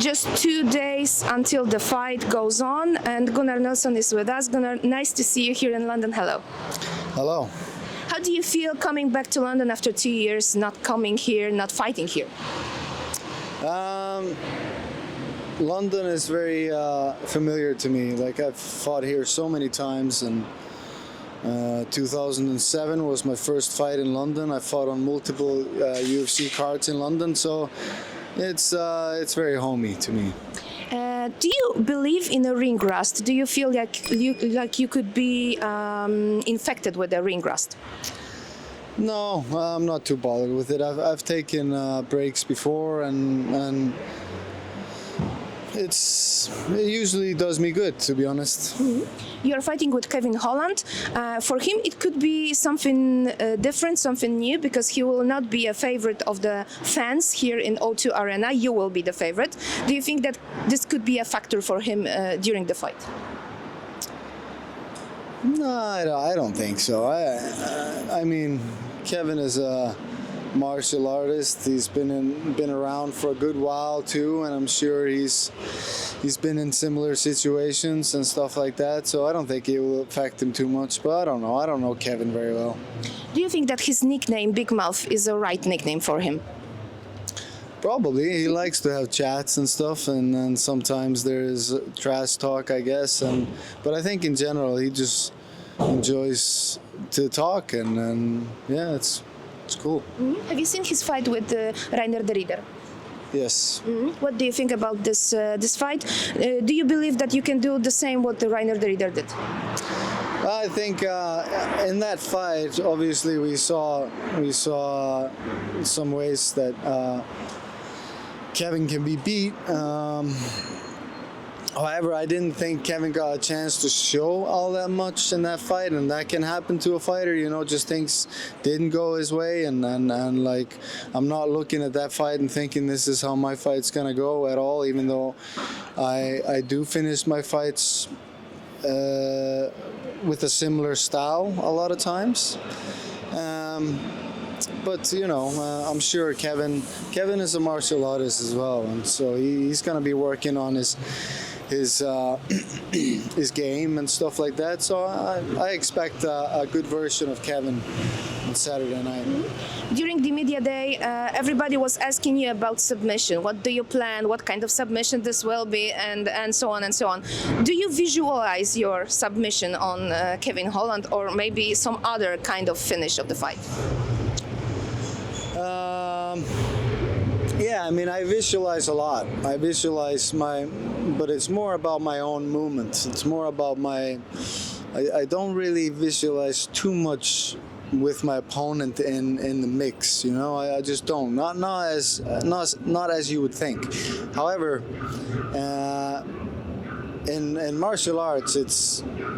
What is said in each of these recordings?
just 2 days until the fight goes on, and Gunnar NELSON is with us. Gunnar, nice to see you here in London. Hello. Hello. How do you feel coming back to London after 2 years, not coming here, not fighting here? London is very familiar to me. Like, I've fought here so many times, and 2007 was my first fight in London. I fought on multiple UFC cards in London, so it's very homey to me. Do you believe in a ring rust? Do you feel like you could be infected with a ring rust? No, I'm not too bothered with it. I've taken breaks before, and it usually does me good, to be honest. Mm-hmm. You're fighting with Kevin Holland. For him, it could be something different, something new, because he will not be a favorite of the fans here in O2 Arena. You will be the favorite. Do you think that this could be a factor for him during the fight? No, I don't think so. I mean, Kevin is a martial artist. He's been around for a good while too, and I'm sure he's been in similar situations and stuff like that. So I don't think it will affect him too much. But I don't know. I don't know Kevin very well. Do you think that his nickname, Big Mouth, is a right nickname for him? Probably. He likes to have chats and stuff, and then sometimes there is trash talk, I guess. But I think in general he just enjoys to talk, and yeah, it's cool. Mm-hmm. Have you seen his fight with Rainer de Ridder? Yes. Mm-hmm. What do you think about this fight? Do you believe that you can do the same what the Rainer de Ridder did? I think in that fight, obviously we saw some ways that Kevin can be beat. However, I didn't think Kevin got a chance to show all that much in that fight, and that can happen to a fighter, you know, just things didn't go his way, and like, I'm not looking at that fight and thinking this is how my fight's gonna go at all, even though I do finish my fights with a similar style a lot of times. But you know, I'm sure Kevin is a martial artist as well, and so he's gonna be working on his game and stuff like that. So I expect a good version of Kevin on Saturday night. During the media day, everybody was asking you about submission. What do you plan? What kind of submission this will be, and so on and so on. Do you visualize your submission on Kevin Holland, or maybe some other kind of finish of the fight? Yeah, I mean, I visualize a lot. I visualize but it's more about my own movements. It's more about I don't really visualize too much with my opponent in the mix, you know. I just don't. Not as you would think. However, in martial arts,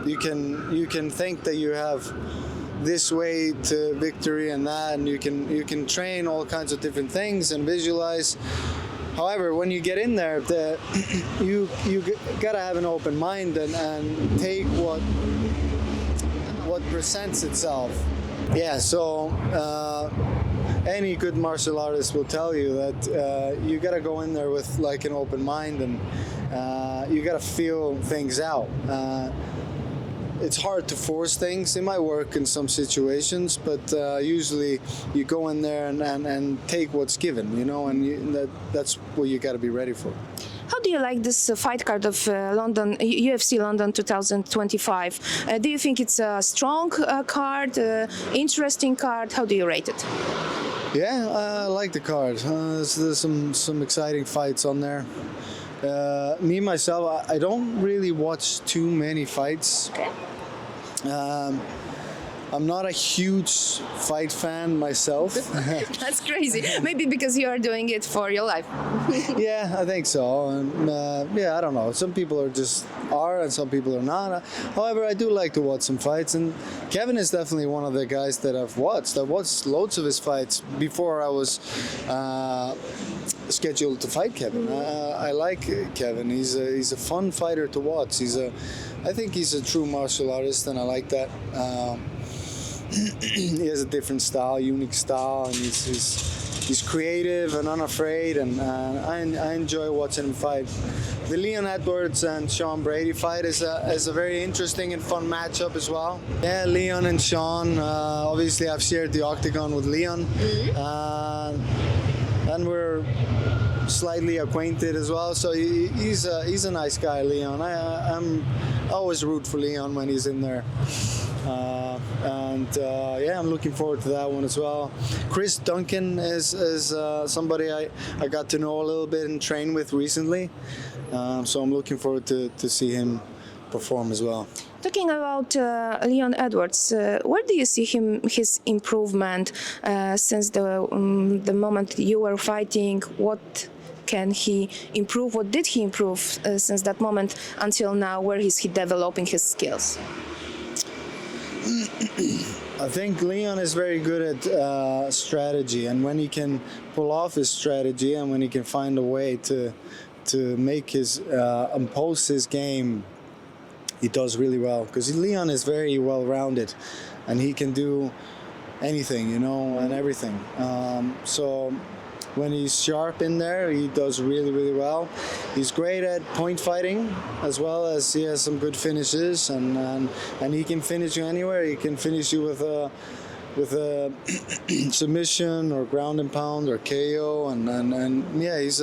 you can think that you have this way to victory and that, and you can train all kinds of different things and visualize. However, when you get in there, you gotta have an open mind and take what presents itself. Yeah, so any good martial artist will tell you that you gotta go in there with like an open mind, and you gotta feel things out. It's hard to force things. It might work in some situations, but usually you go in there and take what's given, you know, and that's what you got to be ready for. How do you like this fight card of London, UFC London 2025? Do you think it's a strong card, interesting card? How do you rate it? Yeah, I like the card. There's some exciting fights on there. Me myself, I don't really watch too many fights. Okay. I'm not a huge fight fan myself. That's crazy. Maybe because you are doing it for your life. Yeah, I think so. And yeah, I don't know. Some people are and some people are not. However, I do like to watch some fights, and Kevin is definitely one of the guys that I've watched. I've watched loads of his fights before I was scheduled to fight Kevin. I like Kevin. He's a fun fighter to watch. I think he's a true martial artist, and I like that. He has a different style, unique style, and he's creative and unafraid, and I enjoy watching him fight. The Leon Edwards and Sean Brady fight is a very interesting and fun matchup as well. Yeah, Leon and Sean. Obviously, I've shared the octagon with Leon, and we're slightly acquainted as well. So he's a nice guy, Leon. I always root for Leon when he's in there. Yeah, I'm looking forward to that one as well. Chris Duncan is somebody I got to know a little bit and train with recently. So I'm looking forward to see him perform as well. Talking about Leon Edwards, where do you see his improvement since the moment you were fighting? What can he improve? What did he improve since that moment until now? Where is he developing his skills? I think Leon is very good at strategy, and when he can pull off his strategy and when he can find a way to make his impose his game, he does really well, because Leon is very well-rounded and he can do anything, you know, and everything. So when he's sharp in there, he does really, really well. He's great at point fighting, as well as he has some good finishes, and he can finish you anywhere. He can finish you with a submission or ground and pound or KO, and yeah, he's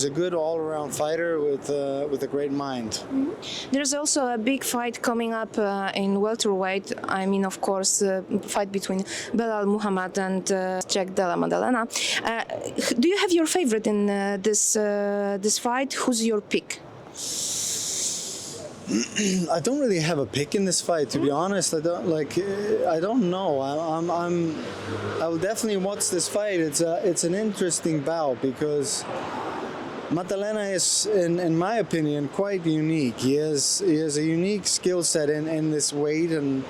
a good all-around fighter with a great mind. Mm-hmm. There's also a big fight coming up in welterweight. I mean, of course, fight between Belal Muhammad and Jack Della Maddalena. Do you have your favorite in this fight? Who's your pick? I don't really have a pick in this fight, to be honest. I don't know. I will definitely watch this fight. It's an interesting bout because Maddalena is, in my opinion, quite unique. He has a unique skill set in this weight, and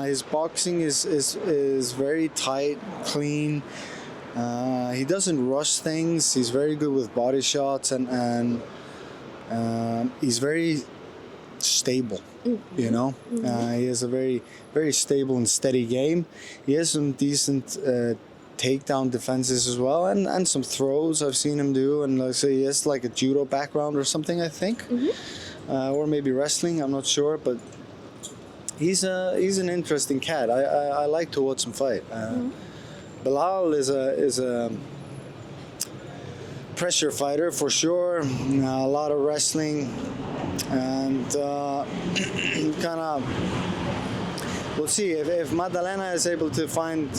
his boxing is very tight, clean. He doesn't rush things. He's very good with body shots, and he's very stable. You know, he has a very, very stable and steady game. He has some decent takedown defenses as well, and some throws I've seen him do, and let's say he has like a judo background or something, I think, or maybe wrestling, I'm not sure, but he's an interesting cat. I like to watch him fight. Belal is a pressure fighter for sure, a lot of wrestling, and kind of, we'll see if Maddalena is able to find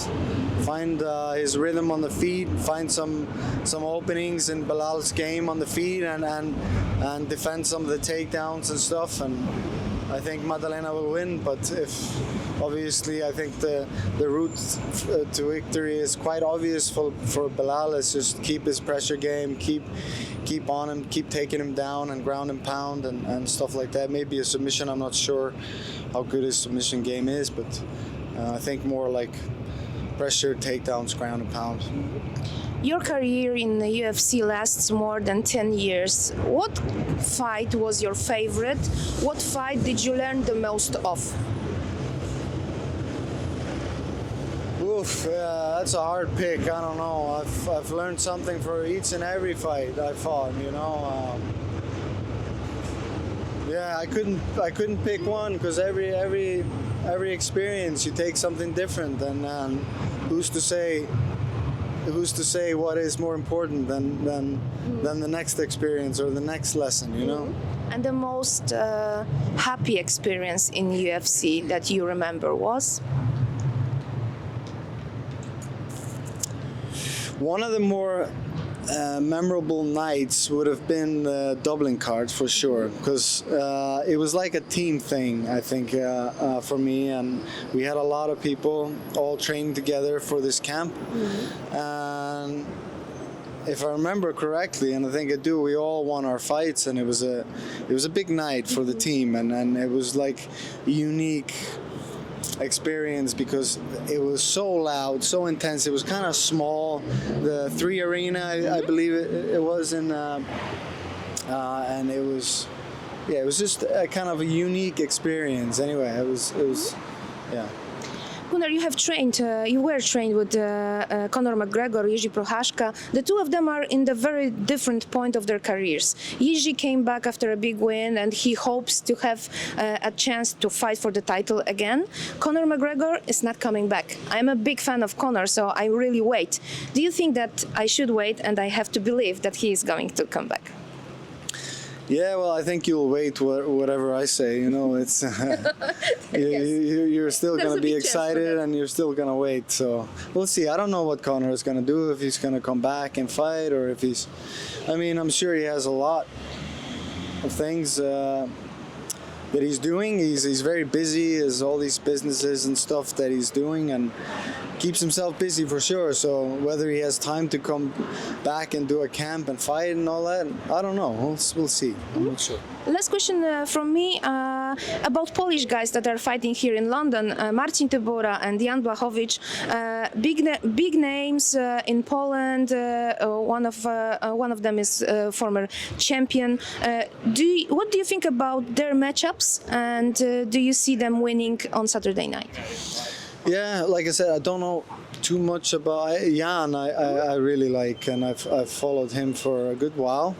his rhythm on the feet, find some openings in Belal's game on the feet, and defend some of the takedowns and stuff. And I think Maddalena will win. But obviously, I think the route to victory is quite obvious for Belal. Is just keep his pressure game, keep on him, keep taking him down and ground and pound and stuff like that. Maybe a submission. I'm not sure how good his submission game is, but I think more like pressure, takedowns, ground and pound. Your career in the UFC lasts more than 10 years. What fight was your favorite? What fight did you learn the most of? Oof, that's a hard pick. I don't know. I've learned something for each and every fight I fought, you know. Yeah, I couldn't pick one, because every experience you take something different, and who's to say what is more important than the next experience or the next lesson, you know? And the most happy experience in UFC that you remember was? One of the more memorable nights would have been the Dublin card for sure, because it was like a team thing, I think, for me, and we had a lot of people all training together for this camp. And if I remember correctly, and I think I do, we all won our fights, and it was a big night for the team, and it was like a unique experience because it was so loud, so intense. It was kind of small, the 3 arena, I believe it was in, and it was just a kind of a unique experience. Anyway, it was yeah. Gunnar, you have trained, you were trained with Conor McGregor, Jiří Procházka. The two of them are in the very different point of their careers. Jiří came back after a big win and he hopes to have a chance to fight for the title again. Conor McGregor is not coming back. I'm a big fan of Conor, so I really wait. Do you think that I should wait and I have to believe that he is going to come back? Yeah, well, I think you'll wait whatever I say. You know, it's you're still There's going a to be big chance for excited that. and you're still going to wait. So we'll see. I don't know what Conor is going to do, if he's going to come back and fight or if he's. I mean, I'm sure he has a lot of things that he's doing. He's very busy. Has all these businesses and stuff that he's doing and keeps himself busy for sure. So whether he has time to come back and do a camp and fight and all that, I don't know. We'll see. I'm not sure. Last question from me about Polish guys that are fighting here in London. Marcin Tybura and Jan Błachowicz, big names in Poland. One of them is former champion. What do you think about their matchups? And do you see them winning on Saturday night? Yeah, like I said, I don't know too much about Jan. I really like, and I've followed him for a good while.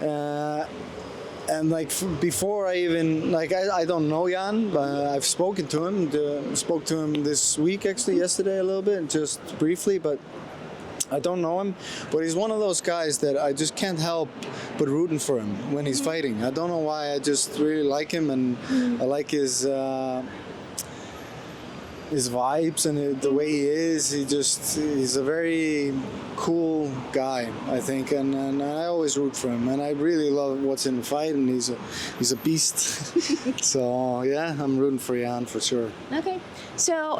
And like before I even I don't know Jan, but I've spoken to him. Spoke to him this week, actually yesterday a little bit, just briefly, but I don't know him. But he's one of those guys that I just can't help but rooting for him when he's fighting. I don't know why. I just really like him, and I like his vibes and the way he is. He's a very cool guy, I think, and I always root for him, and I really love what's in the fight, and he's a beast. So yeah, I'm rooting for Jan for sure. Okay, so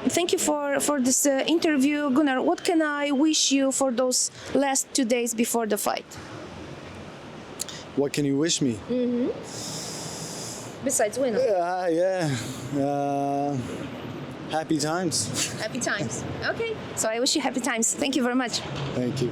thank you for this interview, Gunnar. What can I wish you for those last 2 days before the fight? What can you wish me? Besides winning. Happy times. Happy times. Okay, so I wish you happy times. Thank you very much. Thank you.